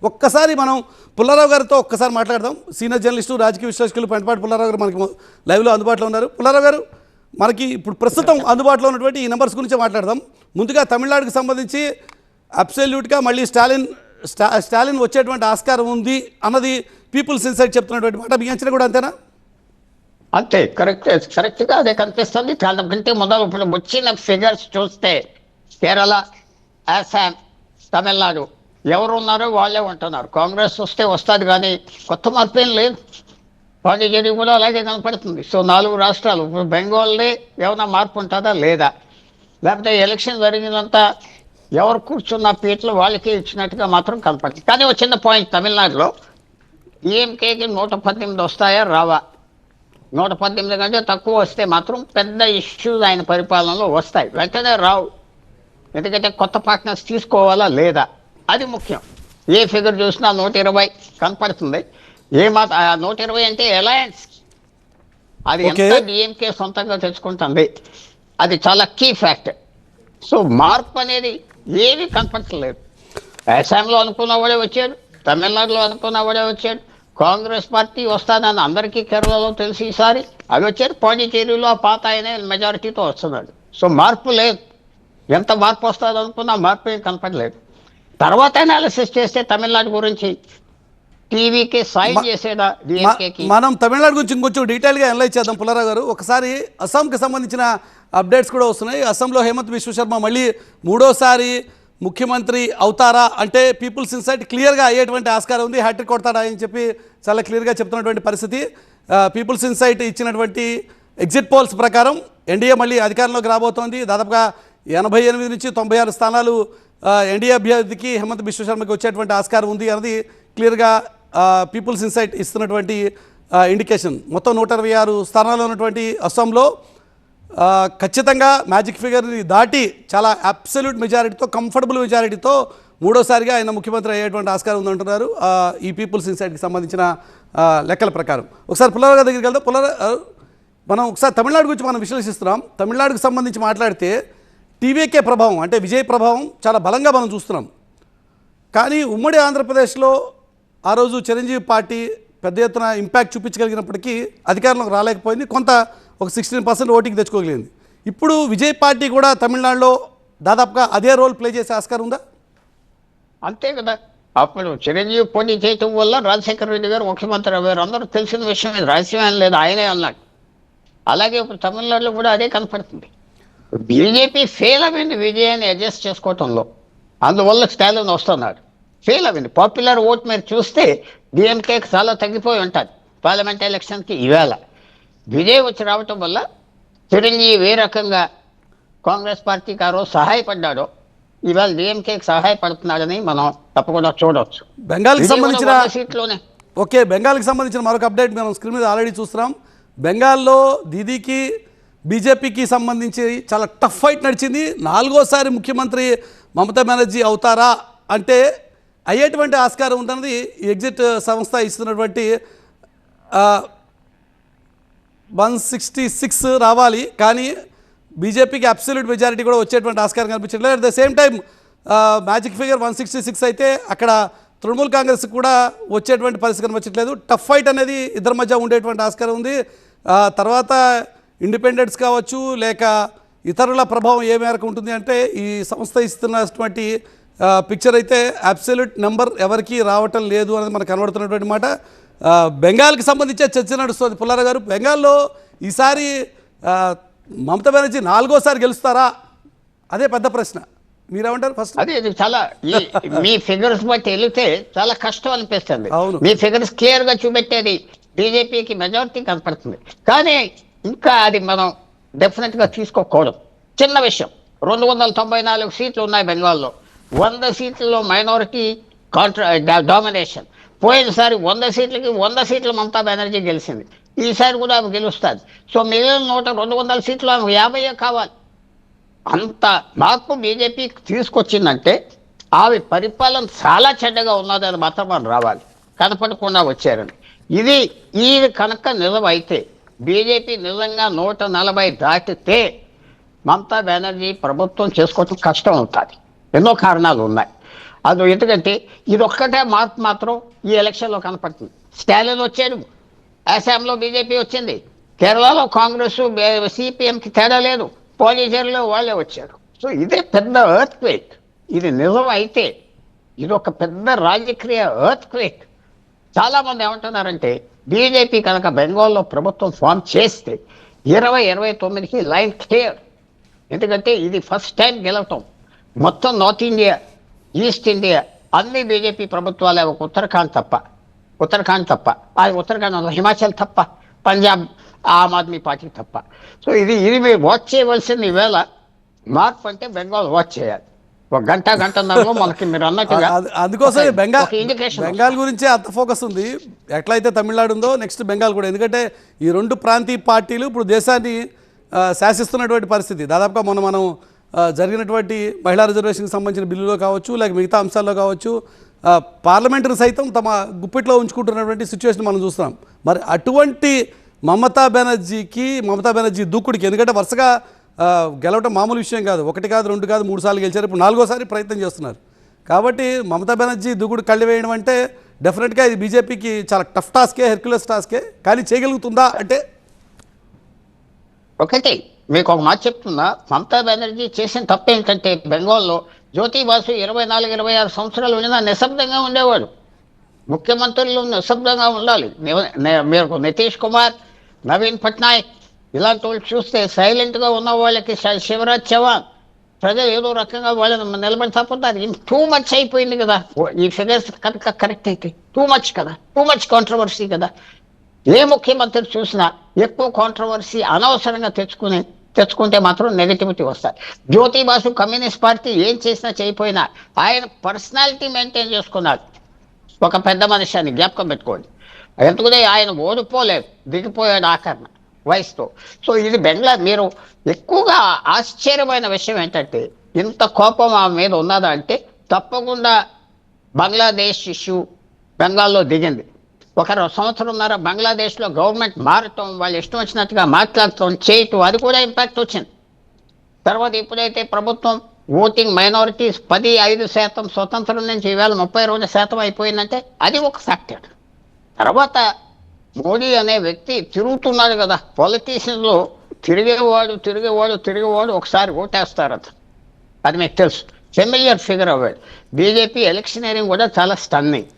ఒక్కసారి మనం పుల్లారావు గారితో ఒక్కసారి మాట్లాడదాం. సీనియర్ జర్నలిస్టు రాజకీయ విశ్లేషకులు పెంటపాటి పుల్లారావు గారు మనకి లైవ్లో అందుబాటులో ఉన్నారు. పుల్లారావు గారు, మనకి ఇప్పుడు ప్రస్తుతం అందుబాటులో ఉన్నటువంటి ఈ నెంబర్స్ గురించి మాట్లాడదాం. ముందుగా తమిళనాడుకి సంబంధించి అబ్సల్యూట్గా మళ్ళీ స్టాలిన్ వచ్చేటువంటి ఆస్కారం ఉంది అన్నది పీపుల్స్ ఇన్సైట్ చెప్తున్నటువంటి మాట. మీ అంచనా కూడా అంతేనా? అంతే, కరెక్ట్గా అదే కనిపిస్తుంది. దానికంటే మొదలు ఇప్పుడు వచ్చిన ఫిగర్స్ చూస్తే కేరళ, అస్సాం, తమిళనాడు ఎవరు ఉన్నారో వాళ్ళే ఉంటున్నారు. కాంగ్రెస్ వస్తే వస్తుంది కానీ కొత్త మార్పు ఏం లేదు. పాండిచేరి కూడా అలాగే కనపడుతుంది. సో 4 రాష్ట్రాలు. ఇప్పుడు బెంగాల్ని ఏమైనా మార్పు ఉంటుందా లేదా, లేకపోతే ఎలక్షన్ జరిగినంత ఎవరు కూర్చున్న పీట్లు వాళ్ళకే ఇచ్చినట్టుగా మాత్రం కనపడుతుంది. కానీ ఒక చిన్న పాయింట్, తమిళనాడులో డిఎంకేకి 118 వస్తాయా రావా? 118 కంటే తక్కువ వస్తే మాత్రం పెద్ద ఇష్యూస్ ఆయన పరిపాలనలో వస్తాయి. వెంటనే రావు, ఎందుకంటే కొత్త పార్ట్నర్స్ తీసుకోవాలా లేదా అది ముఖ్యం. ఏ ఫిగర్ చూసినా 120 కనపడుతుంది. 120 అంటే అలయన్స్, అది ఎంత డిఎంకే సొంతంగా తెచ్చుకుంటుంది, అది చాలా కీ ఫ్యాక్టర్. సో మార్పు అనేది ఏమీ కనపడలేదు. అస్సాంలో అనుకున్నవాడే వచ్చాడు, తమిళనాడులో అనుకున్నవాడే వచ్చాడు. కాంగ్రెస్ పార్టీ వస్తానని అందరికీ కేరళలో తెలిసి ఈసారి అవి వచ్చారు. పాండిచేరిలో ఆ పాత ఆయనే మెజారిటీతో వస్తున్నాడు. సో మార్పు లేదు. ఎంత మార్పు వస్తుందో అనుకున్నా మార్పు ఏం కనపడలేదు. తర్వాత అనాలిసిస్ చేస్తే తమిళనాడు గురించి టీవీకి సాయం చేసేదా డిఎంకేకి? మనం తమిళనాడు గురించి ఇంకొంచెం డీటెయిల్గా అనలైజ్ చేద్దాం పుల్లారావు గారు. ఒకసారి అస్సాంకి సంబంధించిన అప్డేట్స్ కూడా వస్తున్నాయి. అస్సాంలో హేమంత్ బిశ్వ శర్మ మళ్ళీ 3వ ముఖ్యమంత్రి అవుతారా అంటే పీపుల్స్ ఇన్సైట్ క్లియర్గా అయ్యేటువంటి ఆస్కారం ఉంది. హ్యాట్రిక్ కొడతాడా అని చెప్పి చాలా క్లియర్గా చెప్తున్నటువంటి పరిస్థితి. పీపుల్స్ ఇన్సైట్ ఇచ్చినటువంటి ఎగ్జిట్ పోల్స్ ప్రకారం ఎన్డీఏ మళ్ళీ అధికారంలోకి రాబోతోంది. దాదాపుగా 88 నుంచి 96 స్థానాలు ఎన్డీఏ అభ్యర్థికి హేమంత్ బిశ్వ శర్మకి వచ్చేటువంటి ఆస్కారం ఉంది అన్నది క్లియర్గా పీపుల్స్ ఇన్సైట్ ఇస్తున్నటువంటి ఇండికేషన్. మొత్తం 126 స్థానాలు ఉన్నటువంటి అస్సాంలో ఖచ్చితంగా మ్యాజిక్ ఫిగర్ని దాటి చాలా అబ్సల్యూట్ మెజారిటీతో, కంఫర్టబుల్ మెజారిటీతో 3వసారిగా ఆయన ముఖ్యమంత్రి అయ్యేటువంటి ఆస్కారం ఉందంటున్నారు ఈ పీపుల్స్ ఇన్సైట్కి సంబంధించిన లెక్కల ప్రకారం. ఒకసారి పుల్లారావు గారి దగ్గరికి వెళ్దాం. పుల్లారావు, మనం ఒకసారి తమిళనాడు గురించి మనం విశ్లేషిస్తున్నాం. తమిళనాడుకు సంబంధించి మాట్లాడితే టీవీకే ప్రభావం అంటే విజయ్ ప్రభావం చాలా బలంగా మనం చూస్తున్నాం. కానీ ఉమ్మడి ఆంధ్రప్రదేశ్లో ఆ రోజు చిరంజీవి పార్టీ పెద్ద ఎత్తున ఇంపాక్ట్ చూపించగలిగినప్పటికీ అధికారంలోకి రాలేకపోయింది. కొంత ఒక 16% ఓటింగ్ తెచ్చుకోగలిగింది. ఇప్పుడు విజయ్ పార్టీ కూడా తమిళనాడులో దాదాపుగా అదే రోల్ ప్లే చేసే ఆస్కారం ఉందా? అంతే కదా. అప్పుడు చిరంజీవి పోటీ చేయటం వల్ల రాజశేఖర రెడ్డి గారు ముఖ్యమంత్రి అయ్యారు. అందరూ తెలిసిన విషయం, రహస్యం లేదు, ఆయనే అన్నాడు. అలాగే ఇప్పుడు తమిళనాడులో కూడా అదే కనపడుతుంది. బీజేపీ ఫెయిల్ అయింది విజయాన్ని అడ్జస్ట్ చేసుకోవటంలో, అందువల్ల స్టాలిన్ వస్తున్నాడు. ఫెయిల్ అయింది. పాపులర్ ఓట్ మీరు చూస్తే డిఎంకేకి చాలా తగ్గిపోయి ఉంటుంది పార్లమెంట్ ఎలక్షన్కి. ఈవేళ విజయ్ వచ్చి రావటం వల్ల చిరంజీవి ఏ రకంగా కాంగ్రెస్ పార్టీకి ఆ రోజు సహాయపడ్డాడో ఈవేళ డిఎంకేకి సహాయపడుతున్నాడని మనం తప్పకుండా చూడవచ్చు. బెంగాల్కి సంబంధించిన సీట్లోనే బెంగాల్కి సంబంధించిన మరొక అప్డేట్ మనం స్క్రీన్ మీద ఆల్రెడీ చూస్తున్నాం. బెంగాల్లో దీదీకి బీజేపీకి సంబంధించి చాలా టఫ్ ఫైట్ నడిచింది. 4వసారి ముఖ్యమంత్రి మమతా బెనర్జీ అవుతారా అంటే అయ్యేటువంటి ఆస్కారం ఉందన్నది ఎగ్జిట్ సంస్థ ఇస్తున్నటువంటి 166 రావాలి. కానీ బీజేపీకి అబ్సల్యూట్ మెజారిటీ కూడా వచ్చేటువంటి ఆస్కారం కనిపించట్లేదు. At the same time magic figure 166 అయితే అక్కడ తృణమూల్ కాంగ్రెస్ కూడా వచ్చేటువంటి పరిస్థితి కనిపించట్లేదు. టఫ్ ఫైట్ అనేది ఇద్దరి మధ్య ఉండేటువంటి ఆస్కారం ఉంది. తర్వాత ఇండిపెండెంట్స్ కావచ్చు లేక ఇతరుల ప్రభావం ఏ మేరకు ఉంటుంది అంటే ఈ సంస్థ ఇస్తున్నటువంటి పిక్చర్ అయితే అబ్సల్యూట్ నెంబర్ ఎవరికి రావటం లేదు అనేది మనకు కనబడుతున్నటువంటి మాట. బెంగాల్కి సంబంధించే చర్చ నడుస్తుంది. పుల్లారావు గారు, బెంగాల్లో ఈసారి మమతా బెనర్జీ 4వసారి గెలుస్తారా? అదే పెద్ద ప్రశ్న. మీరేమంటారు? ఫస్ట్ అదే చాలా మీ ఫిగర్స్ బట్టి వెళితే చాలా కష్టం అనిపిస్తుంది. అవును, మీ ఫిగర్స్ క్లియర్గా చూపెట్టేది బీజేపీకి మెజారిటీ కనపడుతుంది. కానీ ఇంకా అది మనం డెఫినెట్గా తీసుకోకూడదు. చిన్న విషయం, 294 సీట్లు ఉన్నాయి బెంగాల్లో. 100 సీట్లలో మైనారిటీ డామినేషన్. పోయినసారి 100 సీట్లకి 100 సీట్లు మమతా బెనర్జీ గెలిచింది. ఈసారి కూడా ఆమె గెలుస్తుంది. సో మిగిలిన 200 సీట్లు ఆమె 50 కావాలి. అంత మార్పు బీజేపీ తీసుకొచ్చిందంటే ఆమె పరిపాలన చాలా చెడ్డగా ఉన్నదని మాత్రం మనం రావాలి. కనపడకుండా వచ్చారని ఇది కనుక నిజమైతే బీజేపీ నిజంగా 140 దాటితే మమతా బెనర్జీ ప్రభుత్వం చేసుకోవటం కష్టం అవుతుంది. ఎన్నో కారణాలు ఉన్నాయి. అది ఎందుకంటే ఇది ఒక్కటే మార్పు మాత్రం ఈ ఎలక్షన్లో కనపడుతుంది. స్టాలిన్ వచ్చాడు, అస్సాంలో బీజేపీ వచ్చింది, కేరళలో కాంగ్రెస్ సిపిఎంకి తేడా లేదు, పాండిచేరిలో వాళ్ళే వచ్చారు. సో ఇదే పెద్ద ఎర్త్ క్వేక్. ఇది నిజం అయితే ఇది ఒక పెద్ద రాజకీయ ఎర్త్ క్వేక్. చాలామంది ఏమంటున్నారంటే బీజేపీ కనుక బెంగాల్లో ప్రభుత్వం ఫామ్ చేస్తే 2029కి లైన్ క్లియర్. ఎందుకంటే ఇది ఫస్ట్ టైం గెలవటం. మొత్తం నార్త్ ఇండియా, ఈస్ట్ ఇండియా అన్ని బీజేపీ ప్రభుత్వాలే, ఒక ఉత్తరాఖండ్ తప్ప అది ఉత్తరాఖండ్, హిమాచల్ తప్ప, పంజాబ్ ఆమ్ ఆద్మీ పార్టీ తప్ప. సో ఇది మీరు వాచ్ చేయవలసింది. ఈవేళ మార్పు అంటే బెంగాల్ వాచ్ చేయాలి. ఒక గంటన్నరలో మనకి మీరు అన్నట్టుగా అందుకోసం ఇండికేషన్ బెంగాల్ గురించే అంత ఫోకస్ ఉంది. ఎట్లయితే తమిళనాడు ఉందో నెక్స్ట్ బెంగాల్ కూడా. ఎందుకంటే ఈ రెండు ప్రాంతీయ పార్టీలు ఇప్పుడు దేశాన్ని శాసిస్తున్నటువంటి పరిస్థితి. దాదాపుగా మనం జరిగినటువంటి మహిళా రిజర్వేషన్కి సంబంధించిన బిల్లులో కావచ్చు, లేక మిగతా అంశాల్లో కావచ్చు, పార్లమెంటును సైతం తమ గుప్పిట్లో ఉంచుకుంటున్నటువంటి సిచ్యువేషన్ మనం చూస్తున్నాం. మరి అటువంటి మమతా బెనర్జీ దూకుడికి, ఎందుకంటే వరుసగా గెలవటం మామూలు విషయం కాదు. 1 కాదు 2 కాదు 3 సార్లు గెలిచారు. ఇప్పుడు 4వ ప్రయత్నం చేస్తున్నారు. కాబట్టి మమతా బెనర్జీ దూకుడు కళ్ళు వేయడం అంటే డెఫినెట్గా ఇది బీజేపీకి చాలా టఫ్ టాస్కే, హెర్క్యులస్ టాస్కే. కానీ చేయగలుగుతుందా అంటే ఒకటి మీకు ఒక మాట చెప్తున్నా. మమతా బెనర్జీ చేసిన తప్పు ఏంటంటే బెంగాల్లో జ్యోతి బాసు 24-26 సంవత్సరాలు ఉండినా నిశ్శబ్దంగా ఉండేవాడు. ముఖ్యమంత్రులు నిశ్శబ్దంగా ఉండాలి. మీరు నితీష్ కుమార్, నవీన్ పట్నాయక్ ఇలాంటి వాళ్ళు చూస్తే సైలెంట్గా ఉన్న వాళ్ళకి, శివరాజ్ చౌహాన్, ప్రజలు ఏదో రకంగా వాళ్ళని నిలబడి తప్పుతారు. టూ మచ్ అయిపోయింది కదా ఈ ఫిగర్స్ కనుక కరెక్ట్ అయితే. టూ మచ్ కాంట్రవర్సీ కదా. ఏ ముఖ్యమంత్రి చూసినా ఎక్కువ కాంట్రవర్సీ అనవసరంగా తెచ్చుకుంటే మాత్రం నెగటివిటీ వస్తాయి. జ్యోతి బాసు కమ్యూనిస్ట్ పార్టీ ఏం చేసినా చేయకపోయినా ఆయన పర్సనాలిటీ మెయింటైన్ చేసుకున్నాడు. ఒక పెద్ద మనిషి అని జ్ఞాపకం పెట్టుకోండి. ఎందుకంటే ఆయన ఓడిపోలేదు, దిగిపోయాడు ఆఖరణ వయసుతో. సో ఇది మీరు ఎక్కువగా ఆశ్చర్యమైన విషయం ఏంటంటే ఇంత కోపం ఆమె మీద ఉన్నదా అంటే తప్పకుండా బంగ్లాదేశ్ ఇష్యూ బెంగాల్లో దిగింది. 1 సంవత్సరంన్నర బంగ్లాదేశ్లో గవర్నమెంట్ మారటం, వాళ్ళు ఇష్టం వచ్చినట్టుగా మాట్లాడటం, చేయటం, అది కూడా ఇంపాక్ట్ వచ్చింది. తర్వాత ఎప్పుడైతే ప్రభుత్వం ఓటింగ్ మైనారిటీస్ 15% స్వతంత్రం నుంచి ఈవేళ 32% అయిపోయిందంటే అది ఒక ఫ్యాక్టర్. తర్వాత మోడీ అనే వ్యక్తి తిరుగుతున్నాడు కదా. పొలిటీషియన్లో తిరిగేవాడు ఒకసారి ఓటేస్తారు. అది మీకు తెలుసు. ఫెమిలియర్ ఫిగర్ అవ్వాడు. బీజేపీ ఎలక్షనీరింగ్ కూడా చాలా స్టన్నింగ్.